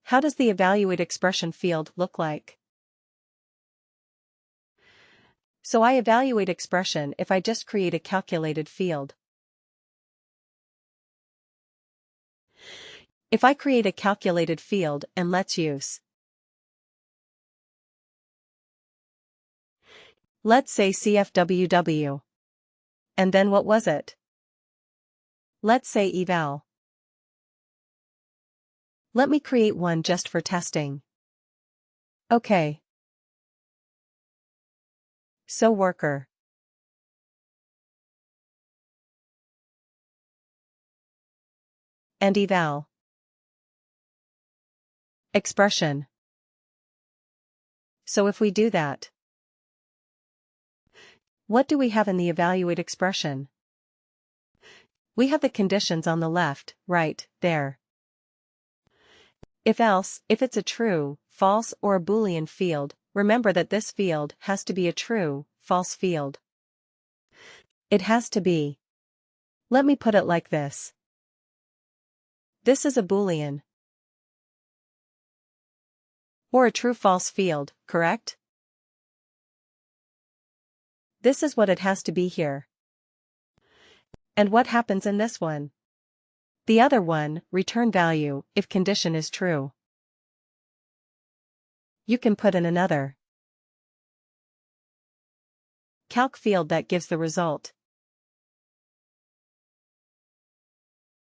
How does the evaluate expression field look like? So I evaluate expression if I just create a calculated field. If I create a calculated field and let's use, let's say CFWW. And then what was it? Let's say eval. Let me create one just for testing. Okay. So worker. And eval. Expression. So if we do that, what do we have in the evaluate expression? We have the conditions on the left, right, there. If else, if it's a true, false or a Boolean field, remember that this field has to be a true, false field. It has to be. Let me put it like this. This is a Boolean. Or a true-false field, correct? This is what it has to be here. And what happens in this one? The other one, return value, if condition is true. You can put in another calc field that gives the result.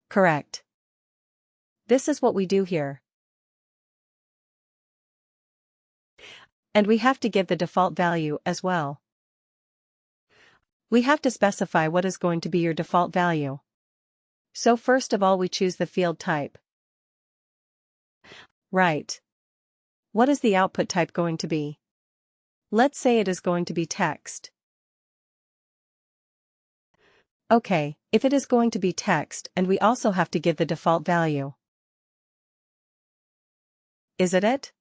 Correct. This is what we do here. And we have to give the default value as well. We have to specify what is going to be your default value. So first of all we choose the field type. Right. What is the output type going to be? Let's say it is going to be text. Okay, if it is going to be text and we also have to give the default value. Is it?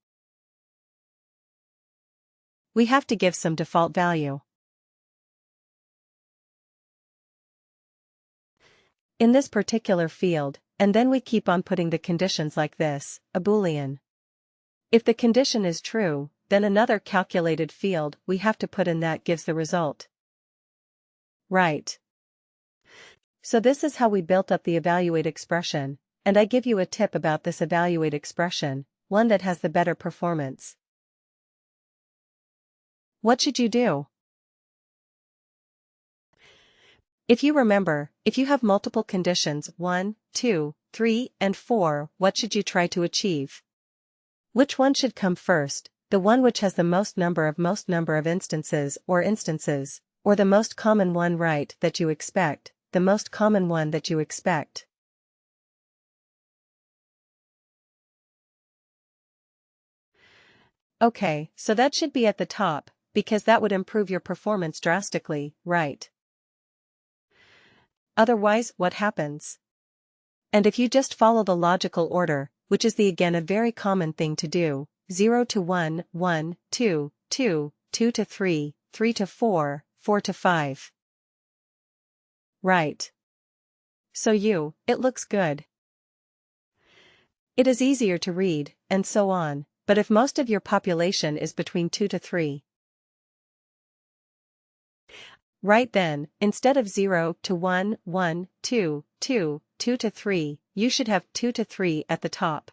We have to give some default value. In this particular field, and then we keep on putting the conditions like this, a Boolean. If the condition is true, then another calculated field we have to put in that gives the result. Right. So this is how we built up the evaluate expression, and I give you a tip about this evaluate expression, one that has the better performance. What should you do? If you remember, if you have multiple conditions 1, 2, 3, and 4, what should you try to achieve? Which one should come first, the one which has the most number of instances, or the most common one right that you expect, the most common one that you expect? Okay, so that should be at the top, because that would improve your performance drastically, right? Otherwise, what happens? And if you just follow the logical order, which is again a very common thing to do, 0 to 1, 1, 2, 2, 2 to 3, 3 to 4, 4 to 5. Right. So it looks good. It is easier to read, and so on, but if most of your population is between 2 to 3. Right then, instead of 0 to 1, 1, 2, 2, 2 to 3, you should have 2 to 3 at the top.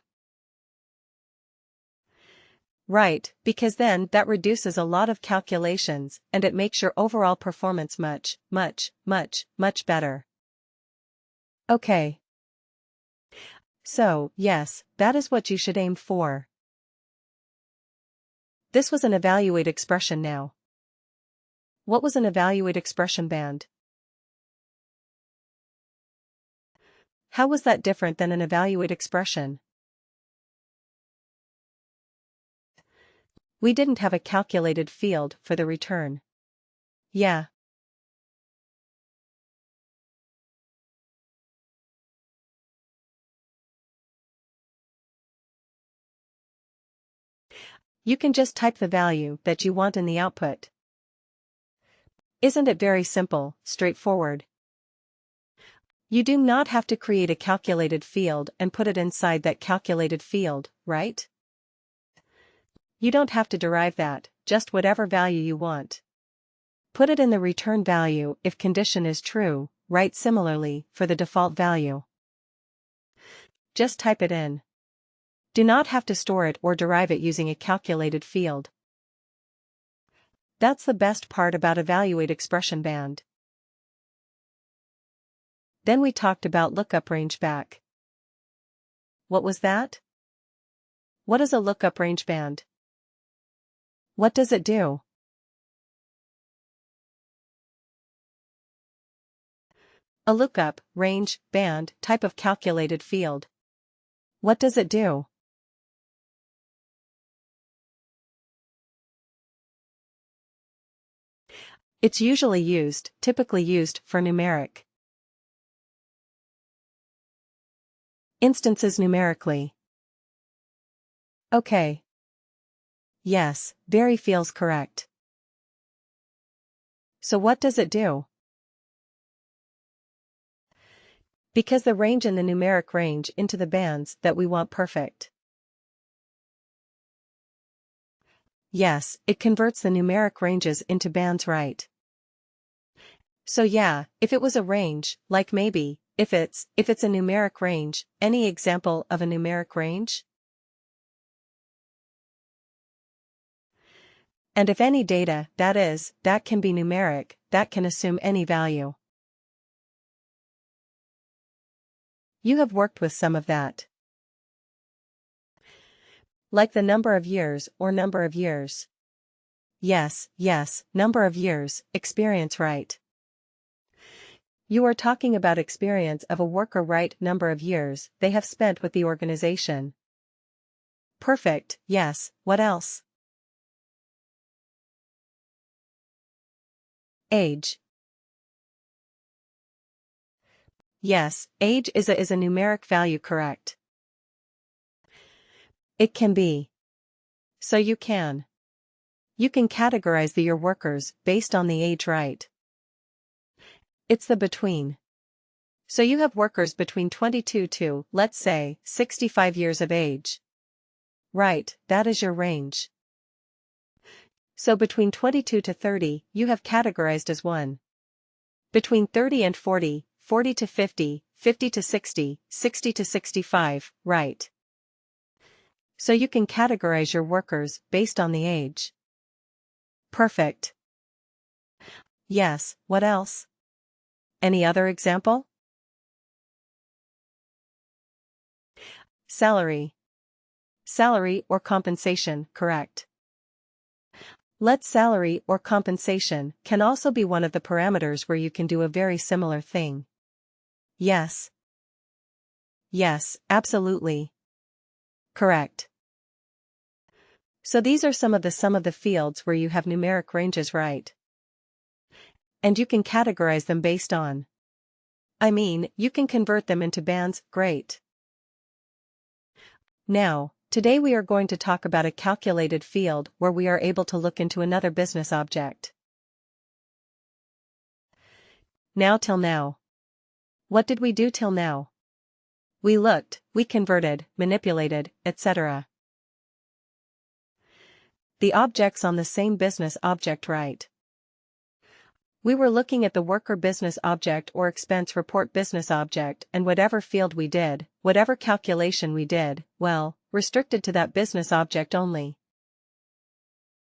Right, because then that reduces a lot of calculations and it makes your overall performance much, much, much, much better. Okay. So, yes, that is what you should aim for. This was an evaluate expression now. What was an evaluate expression band? How was that different than an evaluate expression? We didn't have a calculated field for the return. Yeah. You can just type the value that you want in the output. Isn't it very simple, straightforward? You do not have to create a calculated field and put it inside that calculated field, right? You don't have to derive that, just whatever value you want. Put it in the return value if condition is true, right? Similarly, for the default value. Just type it in. Do not have to store it or derive it using a calculated field. That's the best part about evaluate expression band. Then we talked about lookup range back. What was that? What is a lookup range band? What does it do? A lookup, range, band, type of calculated field. What does it do? It's typically used for numeric instances numerically. Okay. Yes, very feels correct. So what does it do? Because the range in the numeric range into the bands that we want perfect. Yes, it converts the numeric ranges into bands, right? So yeah, if it was a range, like maybe, if it's a numeric range, any example of a numeric range? And if any data, that can be numeric, that can assume any value. You have worked with some of that. Like the number of years or number of years. Yes, number of years, experience, right? You are talking about experience of a worker, right? Number of years they have spent with the organization. Perfect, yes, what else? Age. Yes, age is a numeric value, correct? It can be. So you can categorize your workers based on the age, right? It's the between. So you have workers between 22 to, let's say, 65 years of age. Right, that is your range. So between 22 to 30, you have categorized as 1. Between 30 and 40, 40 to 50, 50 to 60, 60 to 65, right? So you can categorize your workers based on the age. Perfect. Yes, what else? Any other example? Salary. Salary or compensation, correct? Let salary or compensation can also be one of the parameters where you can do a very similar thing. Yes. Yes, absolutely. Correct. So these are some of the fields where you have numeric ranges, right? And you can categorize them based on. You can convert them into bands, great. Now, today we are going to talk about a calculated field where we are able to look into another business object. Now till now. What did we do till now? We looked, we converted, manipulated, etc. The objects on the same business object, right? We were looking at the worker business object or expense report business object, and whatever field we did, whatever calculation we did, well, restricted to that business object only.